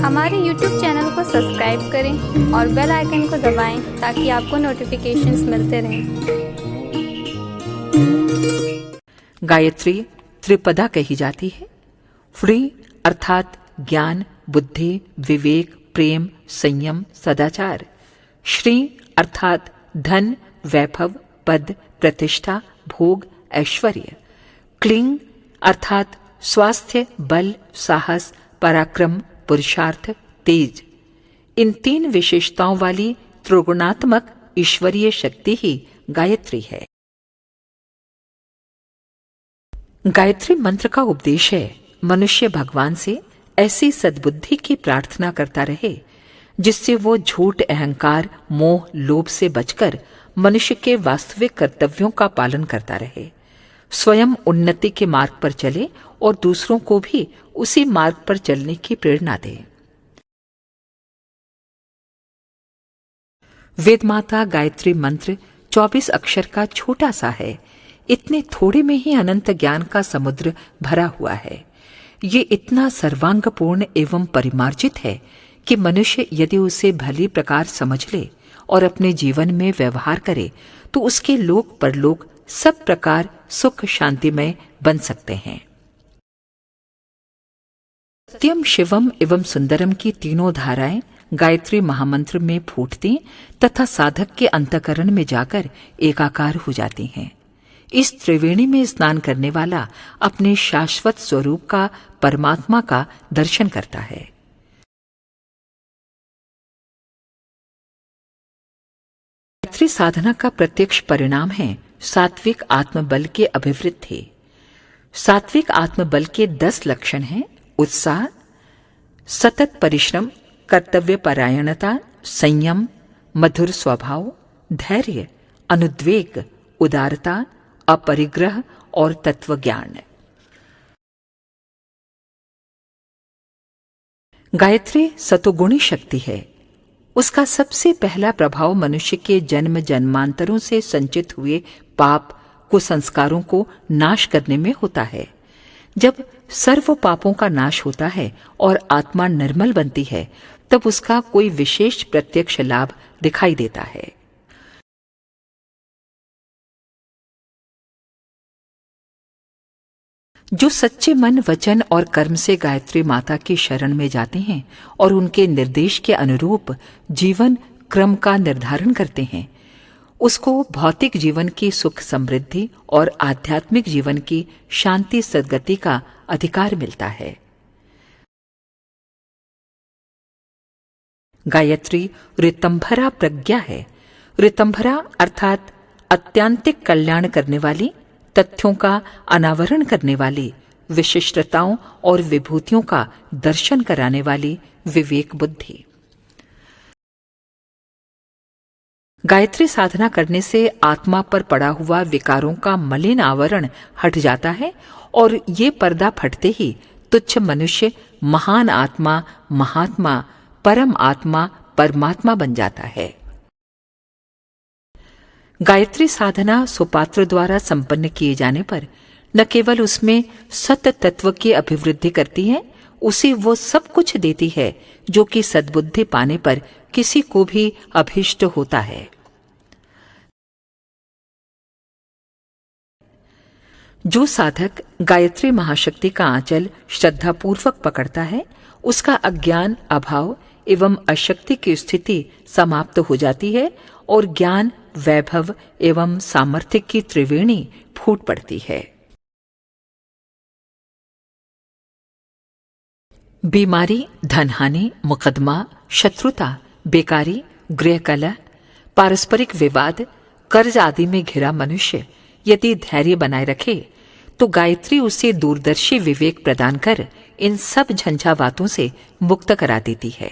हमारे YouTube channel को subscribe करें और बेल आइकन को दबाएं ताकि आपको नोटिफिकेशंस मिलते रहें। गायत्री त्रिपदा कही जाती है। फ्री अर्थात ज्ञान, बुद्धि, विवेक, प्रेम, संयम, सदाचार। श्री अर्थात धन, वैभव, पद, प्रतिष्ठा, भोग, ऐश्वर्य। क्लिंग अर्थात स्वास्थ्य, बल, साहस, पराक्रम, पुरुषार्थ, तेज। इन 3 विशेषताओं वाली त्रिगुणात्मक ईश्वरीय शक्ति ही गायत्री है। गायत्री मंत्र का उपदेश है मनुष्य भगवान से ऐसी सद्बुद्धि की प्रार्थना करता रहे जिससे वो झूठ, अहंकार, मोह, लोभ से बचकर मनुष्य के वास्तविक कर्तव्यों का पालन करता रहे, स्वयं उन्नति के मार्ग पर चले और दूसरों को भी उसी मार्ग पर चलने की प्रेरणा दे। वेदमाता गायत्री मंत्र 24 अक्षर का छोटा सा है। इतने थोड़े में ही अनंत ज्ञान का समुद्र भरा हुआ है। ये इतना सर्वांगपूर्ण एवं परिमार्जित है कि मनुष्य यदि उसे भली प्रकार समझ ले और अपने जीवन में व्यवहार करे तो उसके लोक परलोक सब प्रकार सुख शांतिमय बन सकते हैं। सत्यम, शिवम एवं सुंदरम की तीनों धाराएं गायत्री महामंत्र में फूटती तथा साधक के अंतःकरण में जाकर एकाकार हो जाती हैं। इस त्रिवेणी में स्नान करने वाला अपने शाश्वत स्वरूप का, परमात्मा का दर्शन करता है। गायत्री साधना का प्रत्यक्ष परिणाम है सात्विक आत्मबल के अभिवृद्धि। सात्विक आत्मबल के 10 लक्षण हैं: उत्साह, सतत परिश्रम, कर्तव्य परायणता, संयम, मधुर स्वभाव, धैर्य, अनुद्वेग, उदारता, अपरिग्रह और तत्वज्ञान। गायत्री सतोगुणी शक्ति है। उसका सबसे पहला प्रभाव मनुष्य के जन्म जन्मांतरों से संचित हुए पाप, कुसंस्कारों को नाश करने में होता है। जब सर्व पापों का नाश होता है और आत्मा निर्मल बनती है तब उसका कोई विशेष प्रत्यक्ष लाभ दिखाई देता है। जो सच्चे मन, वचन और कर्म से गायत्री माता की शरण में जाते हैं और उनके निर्देश के अनुरूप जीवन क्रम का निर्धारण करते हैं, उसको भौतिक जीवन की सुख समृद्धि और आध्यात्मिक जीवन की शांति सद्गति का अधिकार मिलता है। गायत्री ऋतंभरा प्रज्ञा है। ऋतंभरा अर्थात अत्यांतिक कल्याण करने वाली, तथ्यों का अनावरण करने वाली, विशिष्टताओं और विभूतियों का दर्शन कराने वाली विवेक बुद्धि। गायत्री साधना करने से आत्मा पर पड़ा हुआ विकारों का मलिन आवरण हट जाता है और ये पर्दा फटते ही तुच्छ मनुष्य महान आत्मा, महात्मा, परम आत्मा, परमात्मा बन जाता है। गायत्री साधना सुपात्र द्वारा संपन्न किए जाने पर न केवल उसमें सत तत्व की अभिवृद्धि करती है, उसे वो सब कुछ देती है जो कि सद्बुद्धि पाने पर किसी को भी अभीष्ट होता है। जो साधक गायत्री महाशक्ति का आंचल श्रद्धापूर्वक पकड़ता है, उसका अज्ञान, अभाव एवं अशक्ति की स्थिति समाप्त हो जाती है और ज्ञान, वैभव एवं सामर्थ्य की त्रिवेणी फूट पड़ती है। बीमारी, धनहानि, मुकदमा, शत्रुता, बेकारी, गृह कलह, पारस्परिक विवाद, कर्ज आदि में घिरा मनुष्य यदि धैर्य बनाए रखे तो गायत्री उसे दूरदर्शी विवेक प्रदान कर इन सब झंझावातों से मुक्त करा देती है।